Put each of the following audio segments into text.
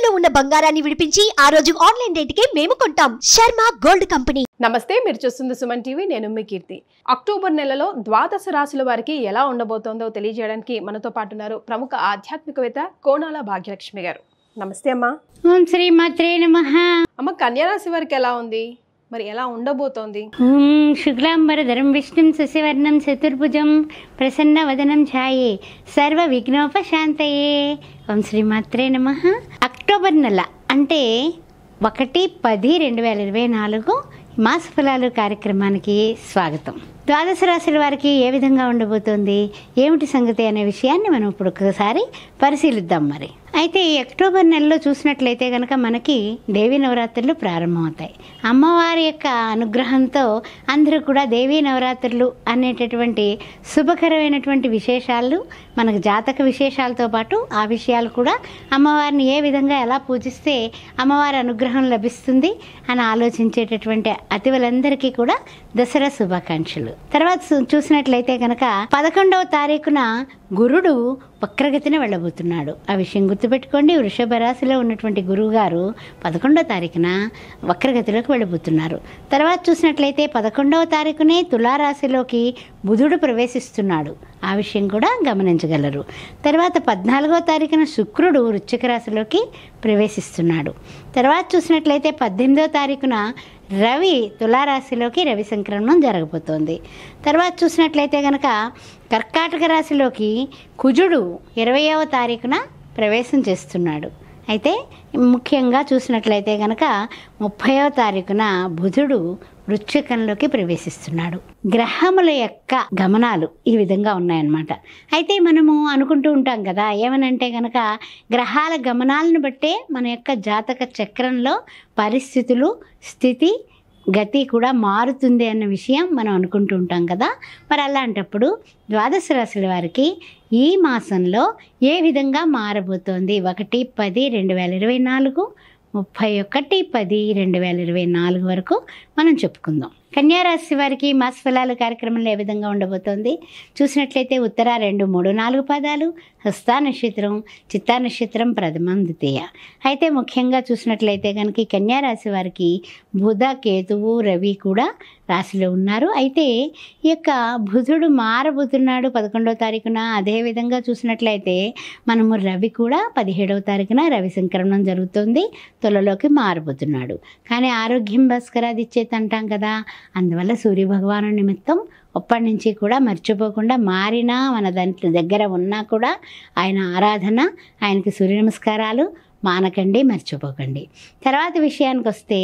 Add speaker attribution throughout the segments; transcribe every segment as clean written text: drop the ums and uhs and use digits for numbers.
Speaker 1: తాకట్టులో ఉన్న బంగారాన్ని విడిపించి ఆ రోజు ఆన్లైన్ రేటుకే మేము కొంటాం. Sharma gold company.
Speaker 2: నమస్తే, మీరు చూస్తుంది సుమన్ టీవీ. నేను మీ కీర్తి. అక్టోబర్ నెలలో ద్వాదశ రాశుల వారికి ఎలా ఉండబోతోందో తెలియజేయడానికి మనతో పాటు ఉన్నారు ప్రముఖ ఆధ్యాత్మికవేత్త కోనాల భాగ్యలక్ష్మి గారు. నమస్తే అమ్మా.
Speaker 3: ఓం శ్రీ మాత్రే నమః.
Speaker 2: అమ్మ, కన్యా రాశి వారికి ఎలా ఉంది, మరి ఎలా ఉండబోతోంది?
Speaker 3: ఓం శుక్లాంబరధరం విష్ణుం శశివర్ణం చతుర్భుజం ప్రసన్న వదనం ఛాయే సర్వ విఘ్నోపశాంతయే. ఓం శ్రీ మాత్రే నమః. అక్టోబర్ నెల అంటే 1-10-2024 మాస ఫలాలు కార్యక్రమానికి స్వాగతం. ద్వాదశ రాశుల వారికి ఏ విధంగా ఉండబోతోంది, ఏమిటి సంగతి అనే విషయాన్ని మనం ఇప్పుడు ఒకసారి పరిశీలిద్దాం. మరి అయితే ఈ అక్టోబర్ నెలలో చూసినట్లయితే కనుక మనకి దేవీ నవరాత్రులు ప్రారంభమవుతాయి. అమ్మవారి యొక్క అనుగ్రహంతో అందరూ కూడా దేవీ నవరాత్రులు అనేటటువంటి శుభకరమైనటువంటి విశేషాలు, మనకు జాతక విశేషాలతో పాటు ఆ విషయాలు కూడా అమ్మవారిని ఏ విధంగా ఎలా పూజిస్తే అమ్మవారి అనుగ్రహం లభిస్తుంది అని ఆలోచించేటటువంటి అతివలందరికీ కూడా దసరా శుభాకాంక్షలు. తర్వాత చూసినట్లయితే కనుక 11వ తారీఖున గురుడు వక్రగతిని వెళ్ళబోతున్నాడు. ఆ విషయం గుర్తుపెట్టుకోండి. వృషభ రాశిలో ఉన్నటువంటి గురువు గారు 11వ తారీఖున వక్రగతిలోకి వెళ్ళబోతున్నారు. తర్వాత చూసినట్లయితే 11వ తారీఖునే తులారాశిలోకి బుధుడు ప్రవేశిస్తున్నాడు. ఆ విషయం కూడా గమనించగలరు. తర్వాత 14వ తారీఖున శుక్రుడు వృశ్చిక రాశిలోకి ప్రవేశిస్తున్నాడు. తర్వాత చూసినట్లయితే 18వ తారీఖున రవి తులారాశిలోకి రవి సంక్రమణం జరగబోతోంది. తర్వాత చూసినట్లయితే కనుక కర్కాటక రాశిలోకి కుజుడు 20వ తారీఖున ప్రవేశం చేస్తున్నాడు. అయితే ముఖ్యంగా చూసినట్లయితే కనుక 30వ తారీఖున బుధుడు వృశ్చికంలోకి ప్రవేశిస్తున్నాడు. గ్రహముల యొక్క గమనాలు ఈ విధంగా ఉన్నాయన్నమాట. అయితే మనము అనుకుంటూ ఉంటాం కదా, ఏమనంటే కనుక గ్రహాల గమనాలను బట్టే మన యొక్క జాతక చక్రంలో పరిస్థితులు, స్థితి, గతి కూడా మారుతుంది అన్న విషయం మనం అనుకుంటూ ఉంటాం కదా. మరి అలాంటప్పుడు ద్వాదశ రాశుల వారికి ఈ మాసంలో ఏ విధంగా మారబోతోంది, 1-10-2024, 31-10-2024 వరకు మనం చెప్పుకుందాం. కన్యారాశి వారికి మాస ఫలాలు కార్యక్రమంలో ఏ విధంగా ఉండబోతోంది చూసినట్లయితే ఉత్తర 2, 3, 4 పాదాలు, హస్త నక్షత్రం, చిత్తా నక్షత్రం ప్రథమం, ద్వితీయ. అయితే ముఖ్యంగా చూసినట్లయితే కనుక కన్యారాశి వారికి బుధ, కేతువు, రవి కూడా రాశిలో ఉన్నారు. అయితే ఈ యొక్క బుధుడు మారబోతున్నాడు 11వ తారీఖున. అదేవిధంగా చూసినట్లయితే మనము రవి కూడా 17వ తారీఖున రవి సంక్రమణం జరుగుతుంది, తులలోకి మారబోతున్నాడు. కానీ ఆరోగ్యం భాస్కరాది ఇచ్చేది అంటాం కదా, అందువల్ల సూర్యభగవాను నిమిత్తం అప్పటి నుంచి కూడా మర్చిపోకుండా మారినా మన దాంట్లో దగ్గర ఉన్నా కూడా ఆయన ఆరాధన, ఆయనకి సూర్య నమస్కారాలు మానకండి, మర్చిపోకండి. తర్వాత విషయానికి వస్తే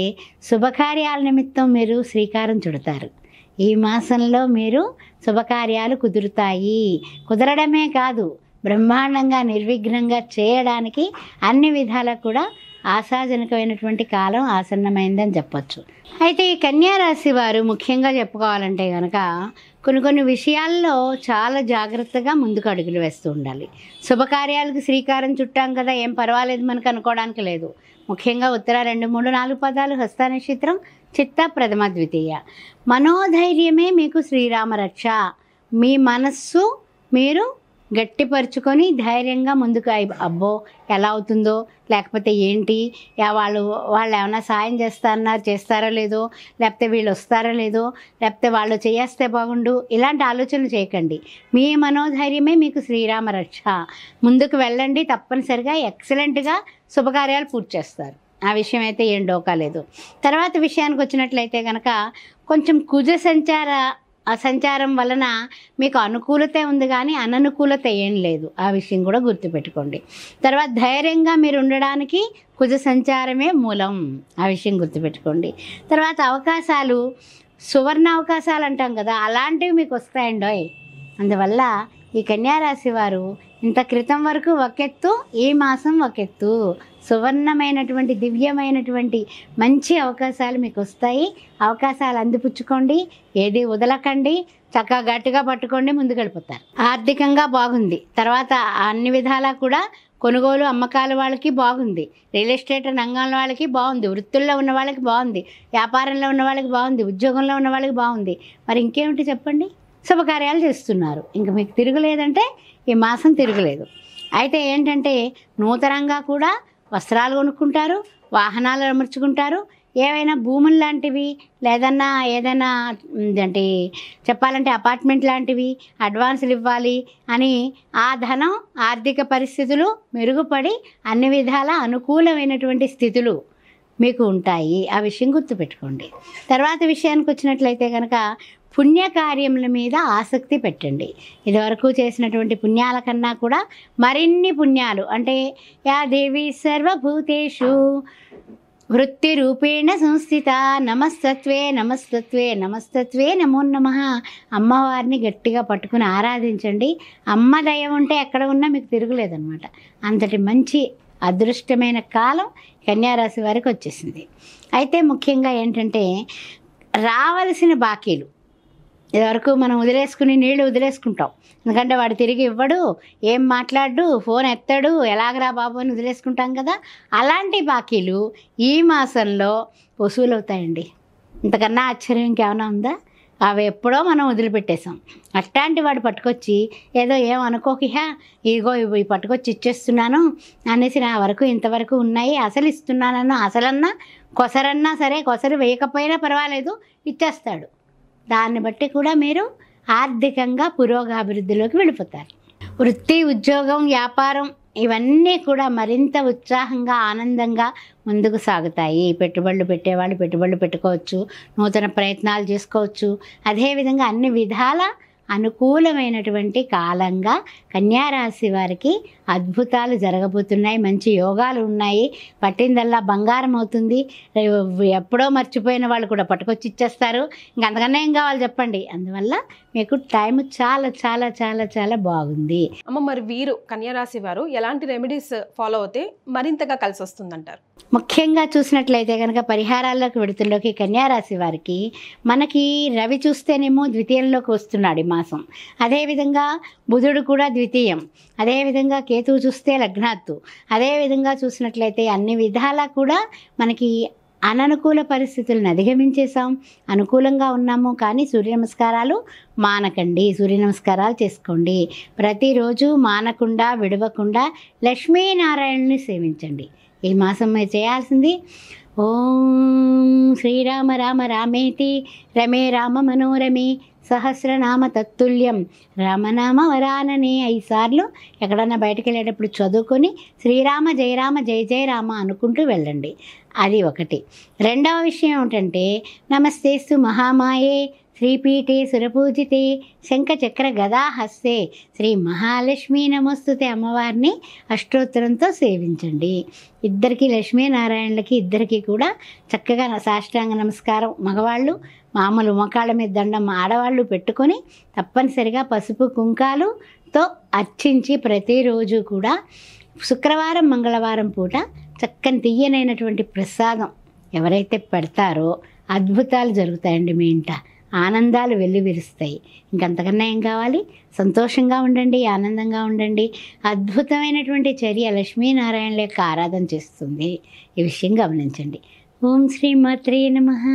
Speaker 3: శుభకార్యాల నిమిత్తం మీరు శ్రీకారం చుడతారు. ఈ మాసంలో మీరు శుభకార్యాలు కుదురుతాయి. కుదరడమే కాదు, బ్రహ్మాండంగా నిర్విఘ్నంగా చేయడానికి అన్ని విధాలా కూడా ఆశాజనకమైనటువంటి కాలం ఆసన్నమైందని చెప్పొచ్చు. అయితే ఈ కన్యారాశి వారు ముఖ్యంగా చెప్పుకోవాలంటే కనుక కొన్ని విషయాల్లో చాలా జాగ్రత్తగా ముందుకు అడుగులు వేస్తూ ఉండాలి. శుభకార్యాలకు శ్రీకారం చుట్టాం కదా, ఏం పర్వాలేదు మనకు అనుకోవడానికి లేదు. ముఖ్యంగా ఉత్తర 2, 3, 4 పాదాలు, హస్త నక్షత్రం, చిత్త ప్రథమ, ద్వితీయ. మనోధైర్యమే మీకు శ్రీరామ రక్ష. మీ మనస్సు మీరు గట్టిపరుచుకొని ధైర్యంగా ముందుకు, అబ్బో ఎలా అవుతుందో, లేకపోతే ఏంటి, వాళ్ళు ఏమైనా సాయం చేస్తారో లేదో, లేకపోతే వీళ్ళు వస్తారో లేదో, లేకపోతే వాళ్ళు చేస్తే బాగుండు, ఇలాంటి ఆలోచనలు చేయకండి. మీ మనోధైర్యమే మీకు శ్రీరామ రక్ష. ముందుకు వెళ్ళండి, తప్పనిసరిగా ఎక్సలెంట్గా శుభకార్యాలు పూర్తి చేస్తారు. ఆ విషయం అయితే ఏం డోకా లేదు. తర్వాత విషయానికి వచ్చినట్లయితే కనుక కొంచెం కుజ సంచారం వలన మీకు అనుకూలత ఉంది కానీ అననుకూలత ఏం లేదు. ఆ విషయం కూడా గుర్తుపెట్టుకోండి. తర్వాత ధైర్యంగా మీరు ఉండడానికి కుజ సంచారమే మూలం. ఆ విషయం గుర్తుపెట్టుకోండి. తర్వాత అవకాశాలు, సువర్ణ అవకాశాలు అంటాం కదా, అలాంటివి మీకు వస్తాయండోయ్. అందువల్ల ఈ కన్యారాశి వారు ఇంత క్రితం వరకు ఒకెత్తు, ఈ మాసం ఒకెత్తు. సువర్ణమైనటువంటి, దివ్యమైనటువంటి మంచి అవకాశాలు మీకు వస్తాయి. అవకాశాలు అందిపుచ్చుకోండి, ఏది వదలకండి, చక్కగా గట్టిగా పట్టుకోండి, ముందుకు వెళ్ళిపోతారు. ఆర్థికంగా బాగుంది. తర్వాత అన్ని విధాలా కూడా కొనుగోలు అమ్మకాల వాళ్ళకి బాగుంది, రియల్ ఎస్టేట్ రంగం వాళ్ళకి బాగుంది, వృత్తుల్లో ఉన్న వాళ్ళకి బాగుంది, వ్యాపారంలో ఉన్న వాళ్ళకి బాగుంది, ఉద్యోగంలో ఉన్న వాళ్ళకి బాగుంది. మరి ఇంకేమిటి చెప్పండి, శుభకార్యాలు చేస్తున్నారు. ఇంక మీకు తిరుగులేదంటే ఈ మాసం తిరగలేదు. అయితే ఏంటంటే నూతనంగా కూడా వస్త్రాలు కొనుక్కుంటారు, వాహనాలు అమర్చుకుంటారు, ఏవైనా భూములు లాంటివి లేదన్నా ఏదైనా అంటే చెప్పాలంటే అపార్ట్మెంట్ లాంటివి అడ్వాన్సులు ఇవ్వాలి అని ఆ ధనం ఆర్థిక పరిస్థితులు మెరుగుపడి అన్ని విధాల అనుకూలమైనటువంటి స్థితులు మీకు ఉంటాయి. ఆ విషయం గుర్తుపెట్టుకోండి. తర్వాత విషయానికి వచ్చినట్లయితే కనుక పుణ్యకార్యముల మీద ఆసక్తి పెట్టండి. ఇదివరకు చేసినటువంటి పుణ్యాల కన్నా కూడా మరిన్ని పుణ్యాలు అంటే యా దేవి సర్వభూతేషు వృత్తి రూపేణ సంస్థిత నమస్తత్వే నమస్తత్వే నమస్తత్వే నమో నమః. అమ్మవారిని గట్టిగా పట్టుకుని ఆరాధించండి. అమ్మ దయ ఉంటే ఎక్కడ ఉన్నా మీకు తిరుగులేదన్నమాట. అంతటి మంచి అదృష్టమైన కాలం కన్యారాశి వారికి వచ్చేసింది. అయితే ముఖ్యంగా ఏంటంటే రావలసిన బాకీలు ఇదివరకు మనం వదిలేసుకుని నీళ్లు వదిలేసుకుంటాం, ఎందుకంటే వాడు తిరిగి ఇవ్వడు, ఏం మాట్లాడు, ఫోన్ ఎత్తాడు, ఎలాగరా బాబు అని వదిలేసుకుంటాం కదా. అలాంటి బాకీలు ఈ మాసంలో వసూలు అవుతాయండి. ఇంతకన్నా ఆశ్చర్యం ఇంకేమైనా ఉందా? అవి ఎప్పుడో మనం వదిలిపెట్టేసాం. అట్లాంటి వాడు పట్టుకొచ్చి ఏదో ఏమనుకోకిహా ఇగో ఇవి పట్టుకొచ్చి ఇచ్చేస్తున్నాను అనేసి నా వరకు ఇంతవరకు ఉన్నాయి, అసలు ఇస్తున్నానన్నా అసలన్నా కొసరన్నా సరే, కొసరు వేయకపోయినా పర్వాలేదు ఇచ్చేస్తాడు. దాన్ని బట్టి కూడా మీరు ఆర్థికంగా పురోగాభివృద్ధిలోకి వెళ్ళిపోతారు. వృత్తి, ఉద్యోగం, వ్యాపారం ఇవన్నీ కూడా మరింత ఉత్సాహంగా ఆనందంగా ముందుకు సాగుతాయి. పెట్టుబడులు పెట్టేవాళ్ళు పెట్టుబడులు పెట్టుకోవచ్చు, నూతన ప్రయత్నాలు చేసుకోవచ్చు. అదేవిధంగా అన్ని విధాల అనుకూలమైనటువంటి కాలంగా కన్యారాశి వారికి అద్భుతాలు జరగబోతున్నాయి. మంచి యోగాలు ఉన్నాయి. పట్టిందల్లా బంగారం అవుతుంది. ఎప్పుడో మర్చిపోయిన వాళ్ళు కూడా పట్టుకొచ్చి ఇచ్చేస్తారు. ఇంక అంతకన్నా ఏం కావాలి చెప్పండి. అందువల్ల మీకు టైం చాలా చాలా చాలా చాలా బాగుంది.
Speaker 2: అమ్మ, మరి వీరు కన్యారాశి వారు ఎలాంటి రెమెడీస్ ఫాలో అవుతే మరింతగా కలిసి వస్తుందంటారు?
Speaker 3: ముఖ్యంగా చూసినట్లయితే కనుక పరిహారాల్లోకి విడుతుల్లోకి కన్యారాశి వారికి మనకి రవి చూస్తేనేమో ద్వితీయంలోకి వస్తున్నాడు ఈ మాసం. అదేవిధంగా బుధుడు కూడా ద్వితీయం. అదేవిధంగా కేతువు చూస్తే లగ్నాత్తు. అదేవిధంగా చూసినట్లయితే అన్ని విధాలా కూడా మనకి అననుకూల పరిస్థితులను అధిగమించేసాం, అనుకూలంగా ఉన్నాము. కానీ సూర్య నమస్కారాలు మానకండి, సూర్య నమస్కారాలు చేసుకోండి. ప్రతిరోజు మానకుండా విడవకుండా లక్ష్మీనారాయణని సేవించండి. ఈ మాసం మీరు చేయాల్సింది ఓం శ్రీరామ రామ రామేతి రమే రామ మనోరమే సహస్రనామ తత్తుల్యం రామనామ వరాననే 5 సార్లు ఎక్కడన్నా బయటకు వెళ్ళేటప్పుడు చదువుకొని శ్రీరామ జయరామ జయ జయ రామ అనుకుంటూ వెళ్ళండి. అది ఒకటి. రెండవ విషయం ఏమిటంటే నమస్తేస్తు మహామాయే శ్రీపీఠే సురపూజితే శంఖచక్ర గదాహస్తే శ్రీ మహాలక్ష్మీ నమస్తుతే అమ్మవారిని అష్టోత్తరంతో సేవించండి. ఇద్దరికి లక్ష్మీనారాయణలకి ఇద్దరికి కూడా చక్కగా సాష్టాంగ నమస్కారం మగవాళ్ళు, మామూలు మోకాళ్ళ మీద దండం ఆడవాళ్ళు పెట్టుకొని తప్పనిసరిగా పసుపు కుంకాలుతో అర్చించి ప్రతిరోజు కూడా శుక్రవారం మంగళవారం పూట చక్కని తీయనైనటువంటి ప్రసాదం ఎవరైతే పెడతారో అద్భుతాలు జరుగుతాయండి. మీ ఇంట ఆనందాలు వెల్లివిరుస్తాయి. ఇంకంతకన్నా ఏం కావాలి? సంతోషంగా ఉండండి, ఆనందంగా ఉండండి. అద్భుతమైనటువంటి చర్య లక్ష్మీనారాయణల యొక్క ఆరాధన చేస్తుంది. ఈ విషయం గమనించండి. ఓం శ్రీ మాత్రే నమః.